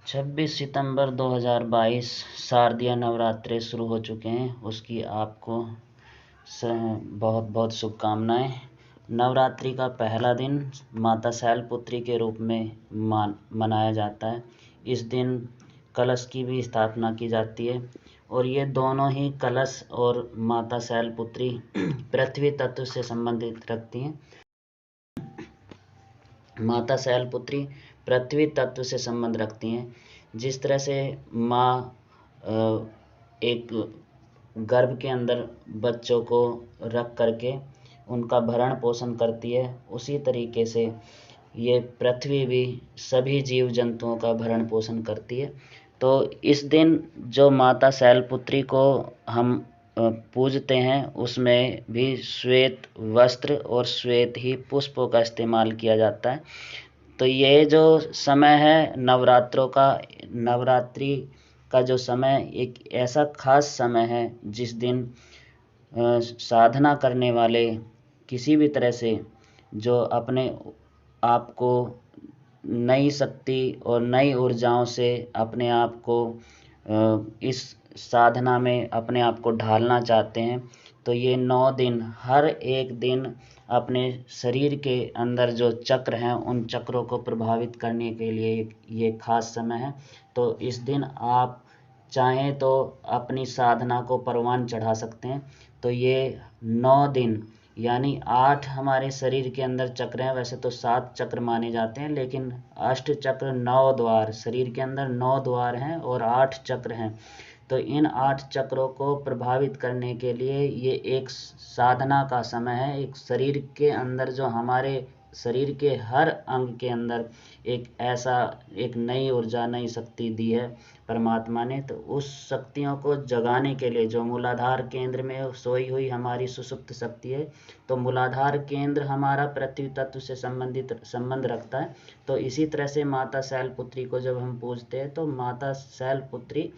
26 सितंबर 2022 शारदीय नवरात्रे शुरू हो चुके हैं। उसकी आपको बहुत बहुत शुभकामनाएं। नवरात्रि का पहला दिन माता शैलपुत्री के रूप में मनाया जाता है। इस दिन कलश की भी स्थापना की जाती है और ये दोनों ही कलश और माता शैलपुत्री पृथ्वी तत्व से संबंधित रखती हैं। माता शैलपुत्री पृथ्वी तत्व से संबंध रखती हैं। जिस तरह से माँ एक गर्भ के अंदर बच्चों को रख करके उनका भरण पोषण करती है, उसी तरीके से ये पृथ्वी भी सभी जीव जंतुओं का भरण पोषण करती है। तो इस दिन जो माता शैलपुत्री को हम पूजते हैं, उसमें भी श्वेत वस्त्र और श्वेत ही पुष्पों का इस्तेमाल किया जाता है। तो ये जो समय है नवरात्रि का जो समय एक ऐसा खास समय है जिस दिन साधना करने वाले किसी भी तरह से जो अपने आप को नई शक्ति और नई ऊर्जाओं से अपने आप को इस साधना में अपने आप को ढालना चाहते हैं, तो ये 9 दिन हर एक दिन अपने शरीर के अंदर जो चक्र हैं उन चक्रों को प्रभावित करने के लिए ये खास समय है। तो इस दिन आप चाहें तो अपनी साधना को परवान चढ़ा सकते हैं। तो ये 9 दिन यानी 8 हमारे शरीर के अंदर चक्र हैं। वैसे तो 7 चक्र माने जाते हैं, लेकिन अष्ट चक्र 9 द्वार, शरीर के अंदर 9 द्वार हैं और 8 चक्र हैं। तो इन 8 चक्रों को प्रभावित करने के लिए ये एक साधना का समय है। एक शरीर के अंदर जो हमारे शरीर के हर अंग के अंदर एक नई ऊर्जा, नई शक्ति दी है परमात्मा ने। तो उस शक्तियों को जगाने के लिए जो मूलाधार केंद्र में सोई हुई हमारी सुषुप्त शक्ति है, तो मूलाधार केंद्र हमारा पृथ्वी तत्व से संबंध रखता है। तो इसी तरह से माता शैलपुत्री को जब हम पूजते हैं तो माता शैलपुत्री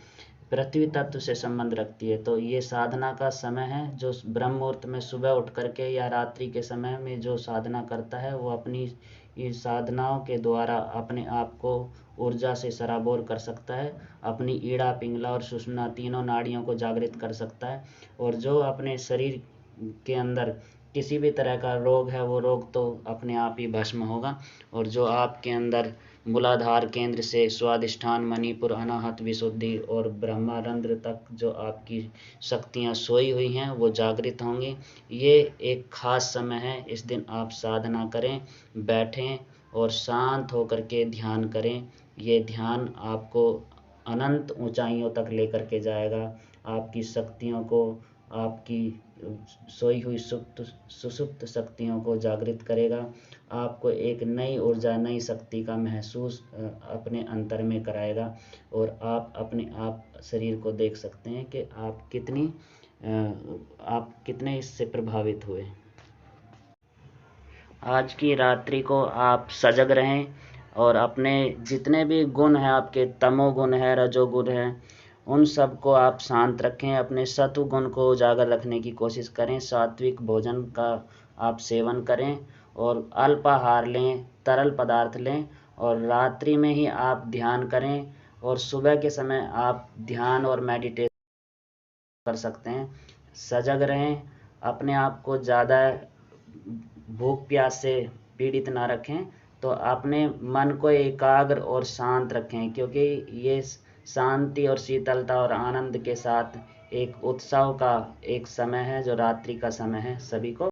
पृथ्वी तत्व से संबंध रखती है। तो ये साधना का समय है। जो ब्रह्म मुहूर्त में सुबह उठ करके या रात्रि के समय में जो साधना करता है, वो अपनी इस साधनाओं के द्वारा अपने आप को ऊर्जा से सराबोर कर सकता है, अपनी ईड़ा, पिंगला और सुषुम्ना तीनों नाड़ियों को जागृत कर सकता है। और जो अपने शरीर के अंदर किसी भी तरह का रोग है, वो रोग तो अपने आप ही भस्म होगा। और जो आपके अंदर मूलाधार केंद्र से स्वादिष्ठान, मणिपुर, अनाहत, विशुद्धि और ब्रह्मारंध्र तक जो आपकी शक्तियाँ सोई हुई हैं वो जागृत होंगी। ये एक खास समय है। इस दिन आप साधना करें, बैठें और शांत होकर के ध्यान करें। ये ध्यान आपको अनंत ऊंचाइयों तक लेकर के जाएगा। आपकी शक्तियों को, आपकी सोई हुई सुषुप्त शक्तियों को जागृत करेगा। आपको एक नई ऊर्जा, नई शक्ति का महसूस अपने अंतर में कराएगा और आप अपने आप शरीर को देख सकते हैं कि आप कितने इससे प्रभावित हुए। आज की रात्रि को आप सजग रहें और अपने जितने भी गुण हैं, आपके तमोगुण है, रजोगुण है, उन सब को आप शांत रखें। अपने सत्वगुण को उजागर रखने की कोशिश करें। सात्विक भोजन का आप सेवन करें और अल्पाहार लें, तरल पदार्थ लें और रात्रि में ही आप ध्यान करें। और सुबह के समय आप ध्यान और मेडिटेशन कर सकते हैं। सजग रहें, अपने आप को ज़्यादा भूख प्यास से पीड़ित ना रखें। तो अपने मन को एकाग्र और शांत रखें, क्योंकि ये शांति और शीतलता और आनंद के साथ एक उत्सव का एक समय है जो रात्रि का समय है। सभी को